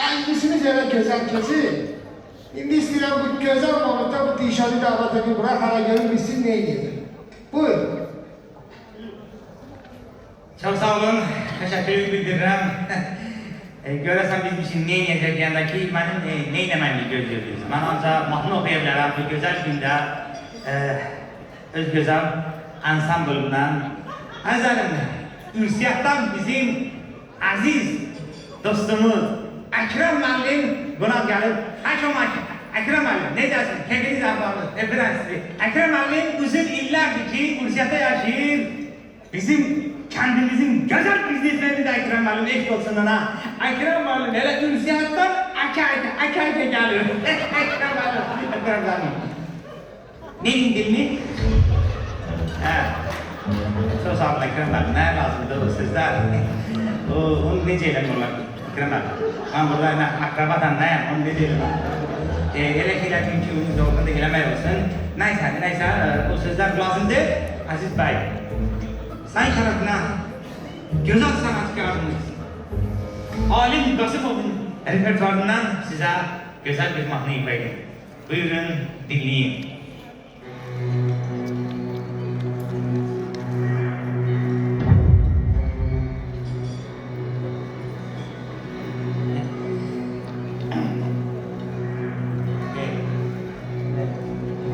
Meclisimiz elə gözəl keçir. İndi istəyirəm bu gözəl momenta bu dişadı davata bir bırak, hala görün bilsin ne edir. Buyur. Çok sağ olun, teşekkür bildirirəm. Görəsən biz bir şey ne edəcək yandaki mənim ne eləməyimi gözləyirsiniz. Mən ancaq mahnı oxuya bilərəm bu gözəl gündə öz gözəl ansamblimdən. Əzəlim, ünsiyyətdən bizim aziz dostumuz Əkrəm müəllim buna gəlib. Əkrəm müəllim, necəsin? Keyfiniz əhvalınız, öpürəm sizi. Əkrəm müəllim uzun illərdir ki, ünsiyyətdə yaşayır. Bizim kendimizin güzel bizneslerini de Ekrem Müəllim eşk olsun ona. Ekrem Müəllim hele ünsiyyətdən akayda geliyor. Ekrem Müəllim. Neyin dilini? Çok sağ olun Ekrem Müəllim. Ne lazımdır o sizler? Onu necə eləmirlər Ekrem Müəllim? Ben burada akrabadan neyim, onu necə eləmirlər? Elə şeyler ki onun zorunda eləmək olsun. Neyse, o sözler lazımdır. Aziz Bey. Sayın şərəfinə, gözəl sənətkarımız, Alim Qasımovun repertuarından sizə gözəl bir mahnı ifa edin. Buyurun, dinleyin.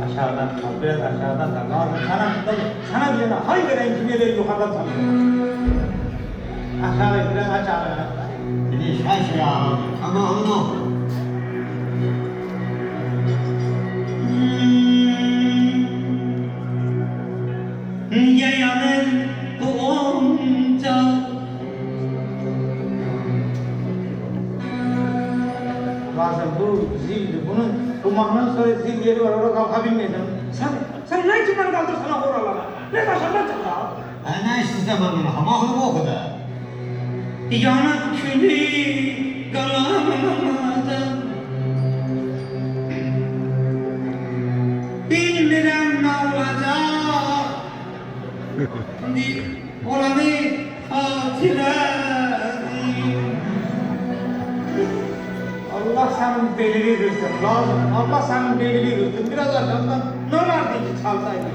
Aşağıdan kal, biraz aşağıdan kal. Sana bir yana hayır renkleri yukarıdan sanıyor. Aşağı biraz aşağı. Bir aşağı ama onu. Yayanır bu onca Bazen bu zildi, bu mahnanın sonra zil yeri var, oraya kalkabilmedim. Sen ne için beni kaldırsana oralara? Ne başarılar çıktı? Ne istesem ben bunu, mahlumu oku da. Yanak külü kalamada bilmirəm nə olacaq olanı xatirədir Allah sənin belini rüzdür, lazım. Allah sənin belini rüzdür. Biraz aşağıdan ne olardı ki çalsaydı?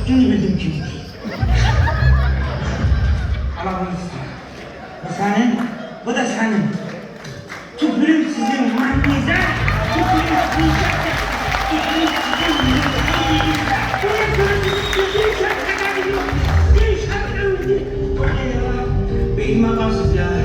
Bilmedim ki. Allah'ınız bu senin, bu da senin. Tüpürüm sizin mannize, tüpürüm sizin tüpürüm sizin mannize. Buraya gördüğünüz bir şarkı kadar yok. Bir şarkı öldü. Benim hatasız ya.